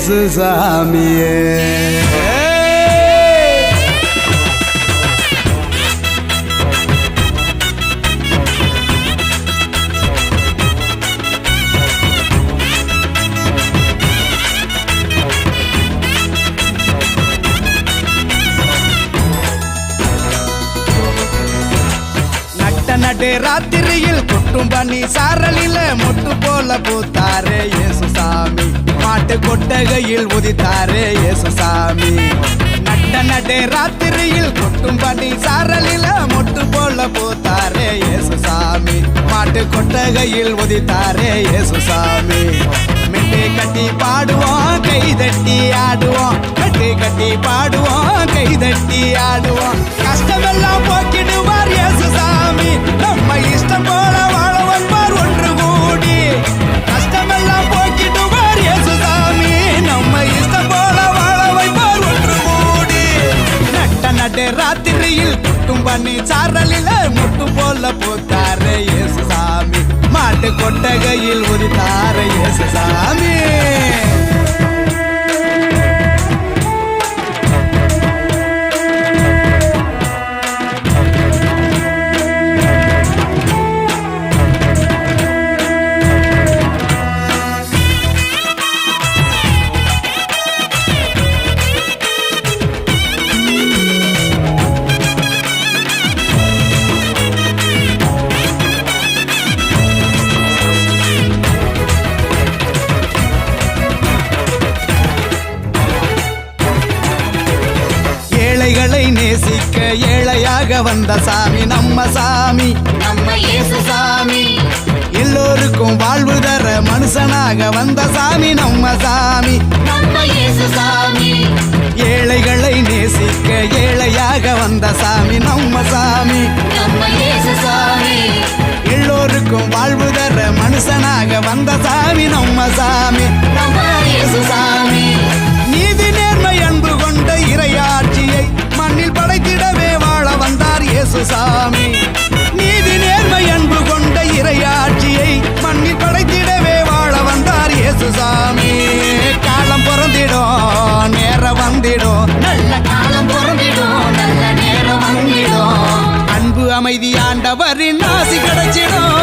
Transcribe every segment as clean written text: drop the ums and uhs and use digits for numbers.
இயேசு சாமியே. நடு ராத்திரியில் கொட்டும் பனி சாரலில மொட்டு போல பூத்தாரே இயேசு சாமி. மாட்டு கொட்டகையில் உதித்தாரே இயேசு சாமி. நடு ராத்திரியில் கொட்டும் பனி சாரலில மொட்டு போல பூத்தாரே இயேசு சாமி. மாட்டு கொட்டகையில் உதித்தாரே இயேசு சாமி. மெட்டு கட்டி பாடுவோம் கை தட்டி ஆடுவோம். மெட்டு கட்டி பாடுவோம் கை தட்டி ஆடுவோம். கஷ்டமெல்லாம் போக்கிடுவார் இயேசு சாமி. நம்ம இஷ்டம் போல வாழ வைப்பார் ஒன்று கூடி. கஷ்டமெல்லாம் போக்கிடுவார் இயேசு சாமி. நம்ம இஷ்டம் போல வாழ வைப்பார் ஒன்று கூடி. நடு ராத்திரியில் கொட்டும் பனி சாரலில மொட்டு போல பூத்தாரே இயேசு சாமி. மாட்டு கொட்டகையில் உதித்தாரே இயேசு சாமி. ஏழைகளை நேசிக்க ஏழையாக வந்த சாமி நம்ம சாமி. நம்ம இயேசு சாமி. எல்லோருக்கும் வாழ்வு தர மனுஷனாக வந்த சாமி நம்ம சாமி. நம்ம இயேசு சாமி. ஏழைகளை நேசிக்க ஏழையாக வந்த சாமி நம்ம சாமி. நம்ம இயேசு சாமி. எல்லோருக்கும் வாழ்வு தர மனுஷனாக வந்த சாமி நம்ம சாமி. நம்ம இயேசு சாமி. நீதி நேர்மை அன்பு கொண்ட இறையாட்சியை மண்ணில் படைத்திடவே வாழ வந்தார் இயேசு சாமி. நீதி நேர்மை அன்பு கொண்ட இறையாட்சியை மண்ணில் படைத்திடவே வாழ வந்தார் இயேசு சாமி. காலம் பிறந்திடும் நேரம் வந்திடும். நல்ல காலம் பிறந்திடும் நல்ல நேரம் வந்திடும். அன்பு அமைதி ஆண்டவரின் ஆசி கிடைச்சிடும்.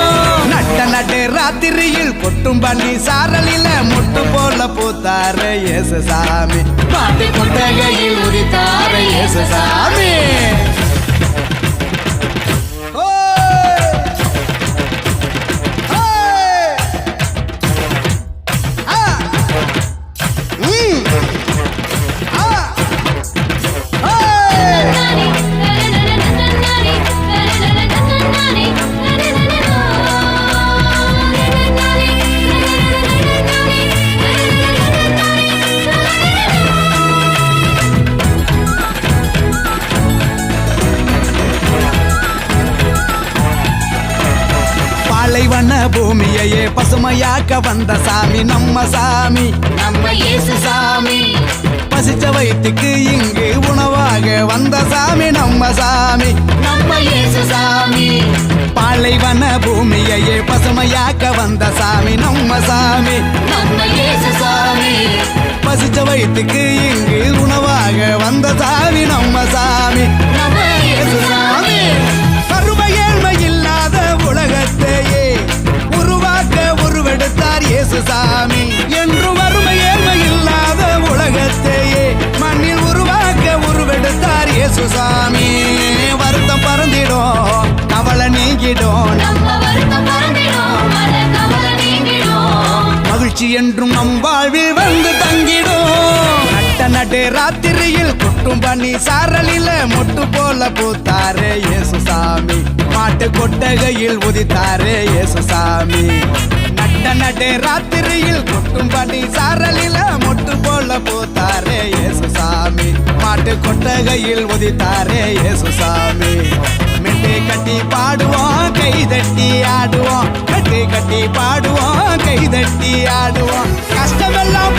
நடு ராத்திரியில் கொட்டும் பனி சாரலில மொட்டு போல பூத்தாரே இயேசு சாமி. மாட்டு கொட்டகையில் உதித்தாரே இயேசு சாமி. பாலைவன பூமியையே பசுமையாக்க வந்த சாமி நம்ம சாமி. நம்ம இயேசு சாமி. பசிச்ச வயிற்றுக்கு இங்கு உணவாக வந்த சாமி நம்ம சாமி. நம்ம இயேசு சாமி. பாலைவன பூமியையே பசுமையாக்க வந்த சாமி நம்ம சாமி. நம்ம இயேசு சாமி. பசிச்ச வயிற்றுக்கு இங்கு உணவாக வந்த சாமி நம்ம சாமி. நம்ம இயேசு சாமி. கருமை ஏழ்மை இல்லாத உலகத்தையே உருவாக்க உருவெடுத்தார் இயேசு சாமி. என்று வறுமை ஏழ்மை இல்லாத உலகத்தையே மண்ணில் உருவாக்க உருவெடுத்தார் இயேசு சாமி. வருத்தம் பறந்திடும் கவலை நீங்கிடும். நம்ம வருத்தம் பறந்திடும் மன கவலை நீங்கிடும். மகிழ்ச்சி என்றும் நம் வாழ்வில் வந்து தங்கிடும். நடு ராத்திரியில் கொட்டும் பனி சாரலில மொட்டு போல பூத்தாரே இயேசு சாமி. மாட்டு கொட்டகையில் உதித்தாரே இயேசு சாமி. நடு ராத்திரியில் கொட்டும் பனி சாரலில மொட்டு போல பூத்தாரே இயேசு சாமி. மாட்டு கொட்டகையில் உதித்தாரே இயேசு சாமி. மெட்டு கட்டி பாடுவோம் கை தட்டி ஆடுவோம். மெட்டு கட்டி பாடுவோம் கை தட்டி ஆடுவோம். கஷ்டமெல்லாம்